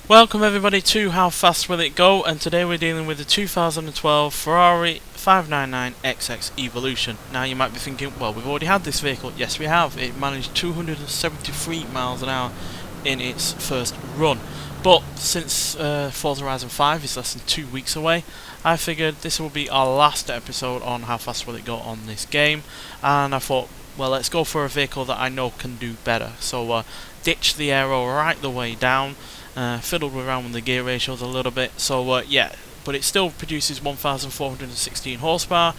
Welcome everybody to How Fast Will It Go, and today we're dealing with the 2012 Ferrari 599XX Evolution. Now you might be thinking, well, we've already had this vehicle. Yes, we have. It managed 273 miles an hour in its first run. But since Forza Horizon 5 is less than 2 weeks away, I figured this will be our last episode on How Fast Will It Go on this game, and I thought, well, let's go for a vehicle that I know can do better. So ditch the aero right the way down. Fiddled around with the gear ratios a little bit, so yeah, but it still produces 1,416 horsepower,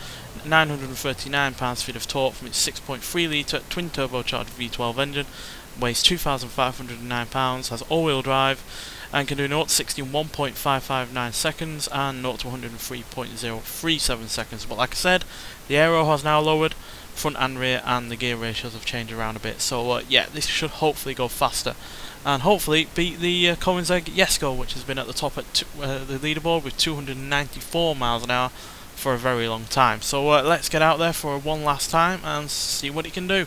939 pounds-feet of torque from its 6.3 litre twin turbocharged V12 engine, weighs 2,509 pounds, has all-wheel drive, and can do 0 to 60 in 1.559 seconds and 0 to 103.037 seconds. But like I said, the aero has now lowered, front and rear, and the gear ratios have changed around a bit, so yeah, this should hopefully go faster and hopefully beat the Koenigsegg Jesko, which has been at the top at the leaderboard with 294 miles an hour for a very long time. So let's get out there for one last time and see what it can do.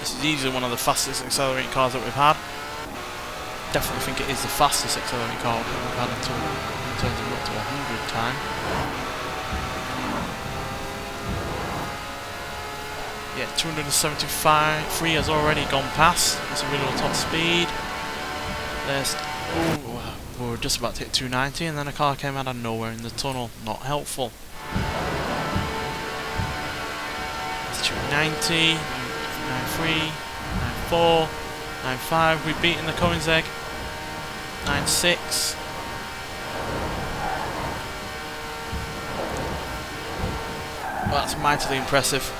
This is easily one of the fastest accelerating cars that we've had. Definitely think it is the fastest accelerating car we've had until in terms of up to 100 time. Yeah, 275.3 has already gone past. That's a real top speed. There's, we were just about to hit 290, and then a car came out of nowhere in the tunnel. Not helpful. It's 290, 93, 94, 95. We've beaten the Koenigsegg. 96. Well, that's mightily impressive.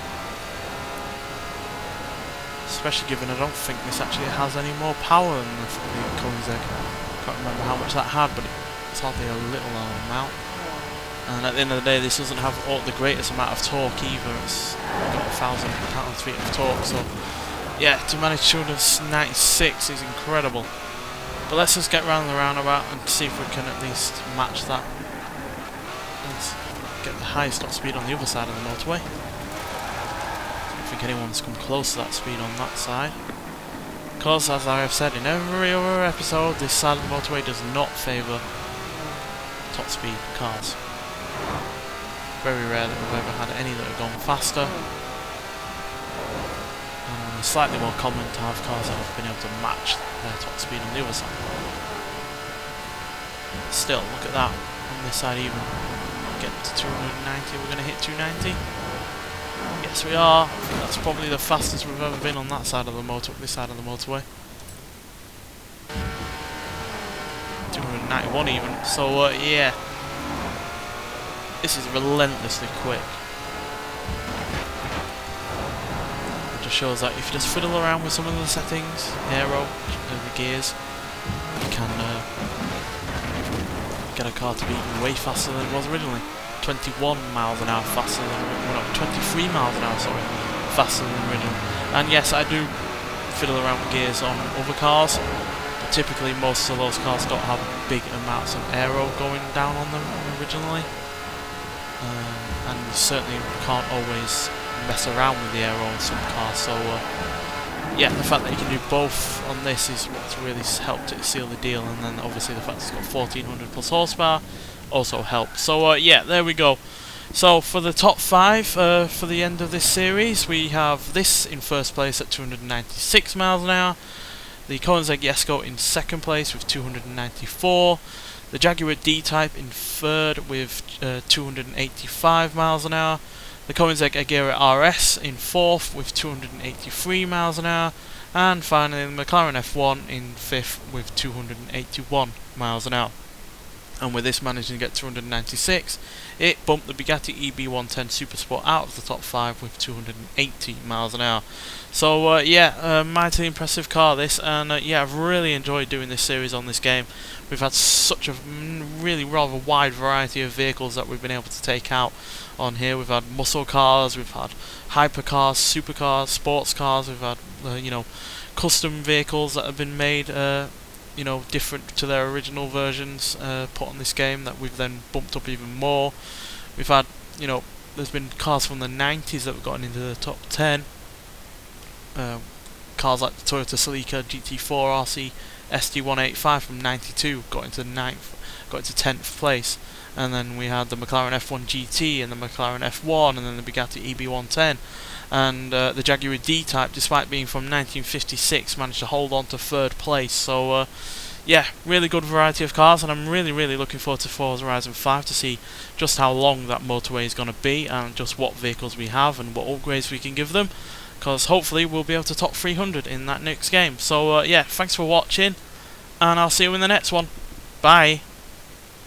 Especially given I don't think this actually has any more power than the Koenigsegg. I can't remember how much that had, but it's hardly a little amount. And at the end of the day, this doesn't have the greatest amount of torque either. It's got 1,000 pounds-feet of torque, so yeah, to manage 296 is incredible. But let's just get round the roundabout and see if we can at least match that. Let's get the highest top speed on the other side of the motorway. I don't think anyone's come close to that speed on that side. Because, as I have said in every other episode, this side of the motorway does not favour top speed cars. Very rare that we've ever had any that have gone faster. And slightly more common to have cars that have been able to match their top speed on the other side. Still, look at that. On this side even. Get to 290, we're going to hit 290. Yes, we are. I think that's probably the fastest we've ever been on that side of the this side of the motorway. 291 even. So yeah, this is relentlessly quick. It just shows that if you just fiddle around with some of the settings, aero, the gears, you can get a car to be way faster than it was originally. 21 miles an hour faster than, well, no, 23 miles an hour, sorry, faster than original. And yes, I do fiddle around with gears on other cars, but typically most of those cars don't have big amounts of aero going down on them originally. And you certainly can't always mess around with the aero on some cars, so yeah, the fact that you can do both on this is what's really helped it seal the deal, and then obviously the fact it's got 1400 plus horsepower also helps. So yeah, there we go. So for the top 5 for the end of this series, we have this in first place at 296 miles an hour, the Koenigsegg Jesko in second place with 294, the Jaguar D-Type in third with 285 miles an hour, the Koenigsegg Agera RS in fourth with 283 miles an hour, and finally the McLaren F1 in fifth with 281 miles an hour. And with this managing to get 296, it bumped the Bugatti EB110 Supersport out of the top 5 with 280 miles an hour. So yeah, mightily impressive car this, and yeah, I've really enjoyed doing this series on this game. We've had such a really rather wide variety of vehicles that we've been able to take out on here. We've had muscle cars, we've had hypercars, supercars, sports cars, we've had you know, custom vehicles that have been made you know, different to their original versions put on this game that we've then bumped up even more. We've had, you know, there's been cars from the 90s that have gotten into the top 10. cars like the Toyota Celica GT4 RC SD185 from 92 got into 10th place. And then we had the McLaren F1 GT and the McLaren F1 and then the Bugatti EB110. And the Jaguar D-Type, despite being from 1956, managed to hold on to 3rd place. So yeah, really good variety of cars, and I'm really looking forward to Forza Horizon 5 to see just how long that motorway is going to be and just what vehicles we have and what upgrades we can give them, because hopefully we'll be able to top 300 in that next game. So yeah, thanks for watching, and I'll see you in the next one. Bye!